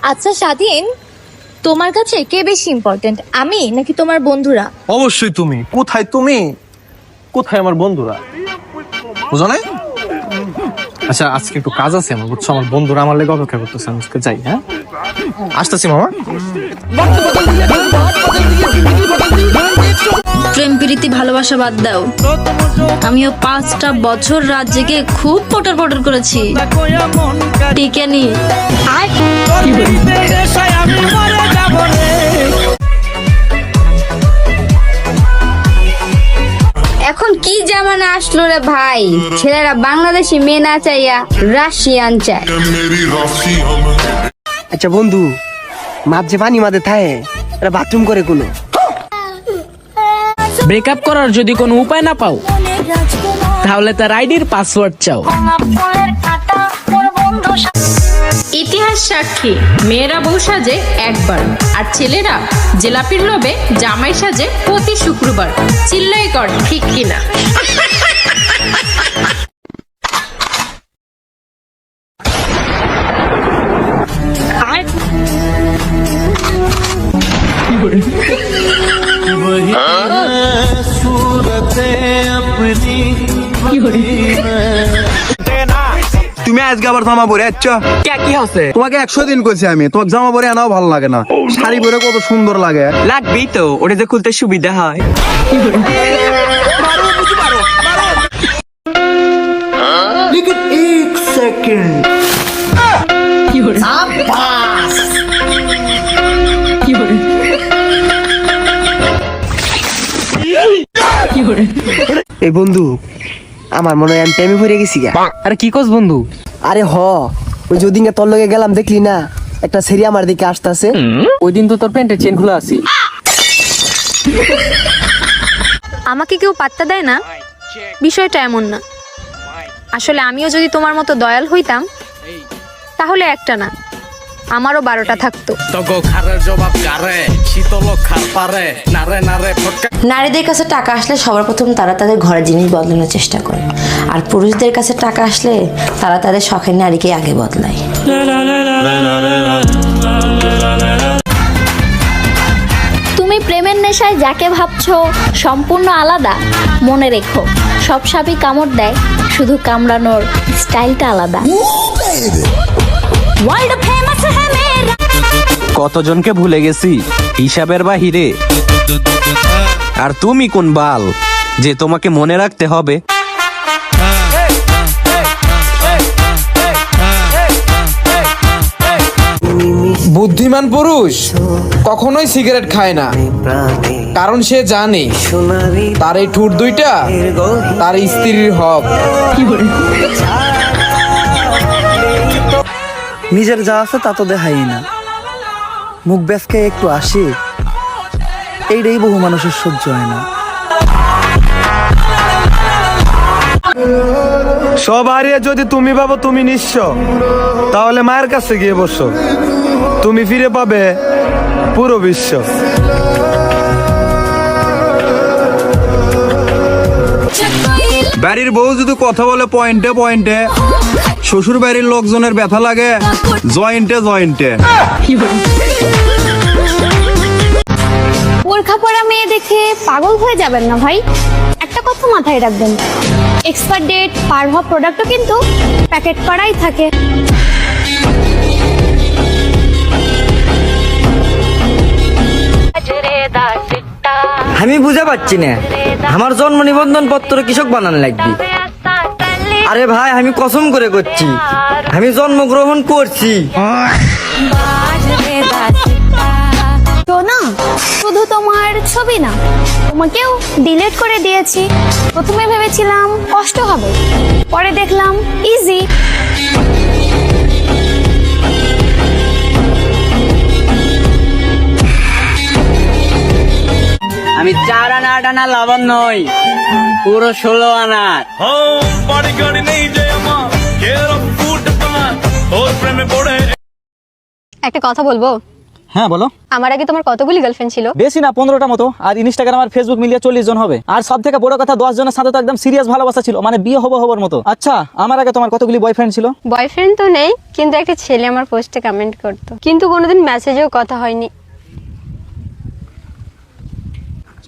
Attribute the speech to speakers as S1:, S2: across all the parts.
S1: আচ্ছা স্বাধীন, তোমার কাছে কে বেশি ইম্পর্টেন্ট, আমি নাকি তোমার বন্ধুরা?
S2: অবশ্যই তুমি। কোথায় তুমি, কোথায় আমার বন্ধুরা? বুঝো না? আচ্ছা আজকে একটু কাজ আছে আমার, বুঝছো? আমার বন্ধুরা আমার লেগে অপেক্ষা করতেছে, আমি আজকে যাই। হ্যাঁ, আসতেছি মামা।
S3: প্রেম প্রীতি ভালোবাসা বাদ দাও, আমিও 5টা বছর রাত জেগে খুব পটর পটর করেছি, টিকে নি।
S4: এখন কি জামানা আসলো রে ভাই, ছেলেরা বাংলাদেশি মেয়ে না চাইয়া রাশিয়ান চায়।
S5: আচ্ছা বন্ধু, মাপ যে পানি মাঝে থাকে এরা বাথরুম করে কোনো?
S6: ব্রেকআপ করার যদি কোনো উপায় না পাও, তাহলে তার আইডির পাসওয়ার্ড চাও।
S3: ইতিহাস সাক্ষী, মেয়েরা বউ সাজে একবার, আর ছেলেরা জেলাপির লোভে জামাই সাজে প্রতি শুক্রবার। চিল্লাই কর, ঠিক কিনা?
S5: তুমি আজকে আবার জামা পরে আচ্ছা
S6: কি হচ্ছে?
S5: তোমাকে 100 দিন কইছি আমি, তোমাকে জামা পরে আনাও ভালো লাগে না, শাড়ি পরে কত সুন্দর লাগে।
S6: লাগবেই তো, ওটা যে খুলতে সুবিধা হয়।
S5: এই বন্ধু, আমার মনে হয় আমি প্রেমে পড়ে গেছি গা।
S6: আরে কি কস বন্ধু?
S5: আরে ওই যেদিনকে তোর লগে গেলাম দেখলি না, একটা সেরি আমার দিকে আসতেছে।
S6: ওই দিন তো তোর প্যান্টের চেন খোলা আছে।
S1: আমাকে কেউ পাত্তা দেয় না, বিষয়টা এমন না। আসলে আমিও যদি তোমার মতো দয়াল হইতাম, তাহলে একটা না, আমারও 12টা থাকতো।
S7: নারীদের কাছে টাকা আসলে সবার প্রথম তারা তাদের ঘরের জিনিস বদলানোর চেষ্টা করে, আর পুরুষদের কাছে টাকা আসলে তারা তাদের শখের নারীকে আগে বদলায়।
S8: তুমি প্রেমের নেশায় যাকে ভাবছো সম্পূর্ণ আলাদা, মনে রেখো সব সাপই কামড় দেয়, শুধু কামড়ানোর স্টাইলটা আলাদা।
S9: কতজনকে ভুলে গেছি হিসাবের বাহিরে, আর তুমি কোন বাল যে তোমাকে মনে রাখতে হবে?
S10: বুদ্ধিমান পুরুষ কখনোই সিগারেট খায় না, কারণ সে জানে তার এই ঠোঁট দুইটা তার স্ত্রীর হক।
S5: নিজের যা আছে তা তো দেখাই না, মুখ বেসকে একটু আসি, এইটাই বহু মানুষের সহ্য হয় না। সব হারিয়ে যদি তুমি ভাবো তুমি নিঃস্ব, তাহলে মায়ের কাছে গিয়ে বসো, তুমি ফিরে পাবে পুরো বিশ্ব। বাড়ির বউ যদি কথা বলে পয়েন্টে পয়েন্টে, শ্বশুর বাড়ির লোকজনের ব্যথা লাগে জয়েন্টে জয়েন্টে।
S8: বোরখা পরা মেয়ে দেখে পাগল হয়ে যাবেন না ভাই, একটা কথা মাথায় রাখবেন, এক্সপায়ার ডেট পার হওয়া প্রোডাক্টও কিন্তু প্যাকেট করাই থাকে।
S5: আমি বুঝে পাচ্ছি না, আমার জন্ম নিবন্ধন পত্র কৃষক বানান লাগবে। আরে ভাই, আমি কসম করে করছি, আমি জন্মগ্রহণ করছি।
S8: তো না, শুধু তোমার ছবি না, তোমাকেও ডিলিট করে দিয়েছি। প্রথমে ভেবেছিলাম কষ্ট হবে, পরে দেখলাম ইজি।
S6: আমি 4 আনা 8 আনা লাভার নই, পুরো 16 আনার।
S8: একটা কথা বলবো?
S5: হ্যাঁ বলো।
S1: আমার আগে তোমার কতগুলি গার্লফ্রেন্ড ছিল?
S5: বেশি না, 15টা মতো। আর ইনস্টাগ্রাম আর ফেসবুক মিলিয়ে 40 জন হবে। আর সব থেকে বড় কথা 10 জনের সাথে তো একদম সিরিয়াস ভালোবাসা ছিল, মানে বিয়ে হবার মতো। আচ্ছা, আমার আগে তোমার কতগুলি বয়ফ্রেন্ড ছিল?
S1: বয়ফ্রেন্ড তো নেই, কিন্তু একটা ছেলে আমার পোস্টে কমেন্ট করতো, কিন্তু কোনোদিন মেসেজেও কথা হয়নি।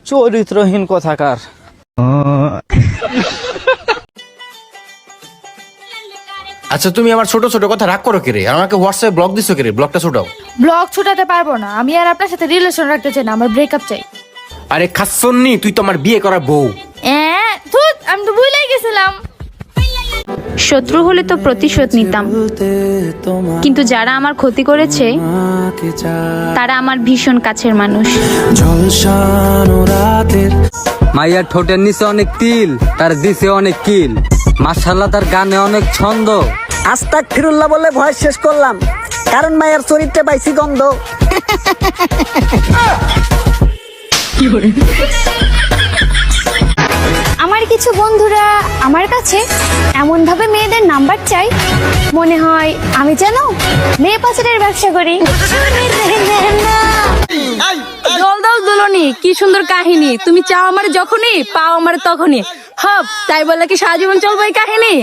S5: চরিত্রহীন কথাকার।
S11: আচ্ছা, তুমি আমার ছোট ছোট কথা রাগ করো কেরে? আর আমাকে হোয়াটসঅ্যাপে ব্লক দিছো কেরে? ব্লকটা ছোটাও।
S8: ব্লগ ছুটাতে পারবো না, আমি আর আপনার সাথে রিলেশন রাখতে চাই না, আমার ব্রেকআপ চাই।
S11: আরে খাসন্নি, তুই তো আমার বিয়ে করা বউ।
S8: আমি তো ভুলেই গেছিলাম।
S1: শত্রু হলে তো প্রতিশোধ নিতাম, কিন্তু যারা আমার ক্ষতি করেছে তারা আমার ভীষণ কাছের মানুষ।
S5: মাইয়ার ঠোঁটের নিচে অনেক তিল, তার দিছে অনেক কিল, মাশাআল্লাহ তার গানে অনেক ছন্দ। আস্তাগফিরুল্লাহ বলে ভয় শেষ করলাম, কারণ মায়ের চরিত্রে পাইছি গন্ধ।
S8: আমার কিছু বন্ধুরা আমার কাছে এমন ভাবে মেয়েদের নাম্বার চাই, মনে হয় আমি যেন মেয়ে পাচারের ব্যবসা করি।
S3: জল দাও দুলনি, কি সুন্দর কাহিনী। তুমি চাও আমার যখনই, পাও আমার তখনই। হপ, তাই বলে কি সারা জীবন চলবে এই কাহিনী?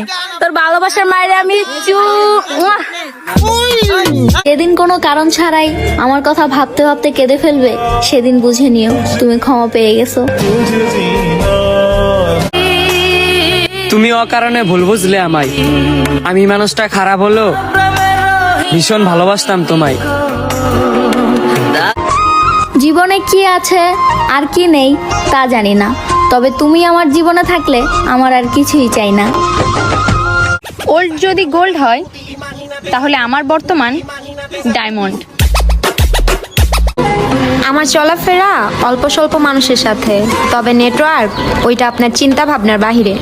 S3: তোর ভালোবাসার মায়েরে আমি
S8: যেদিন কোনো কারণ ছাড়াই আমার কথা ভাবতে ভাবতে কেঁদে ফেলবে, সেদিন বুঝে নিও তুমি ক্ষমা পেয়ে গেছো।
S5: তুমি অকারণে ভুল বুঝলে আমায়। আমি মানুষটা খারাপ হলো, ভীষণ ভালোবাসতাম তোমায়।
S8: জীবনে কি আছে আর কি নেই তা জানি না, তবে তুমি আমার জীবনে থাকলে আমার আর কিছুই চাই না।
S1: ওল্ড যদি গোল্ড হয় তাহলে আমার বর্তমান ডায়মন্ড। আমার চলাফেরা অল্প স্বল্প মানুষের সাথে, তবে নেটওয়ার্ক ওইটা আপনার চিন্তা ভাবনার বাহিরে।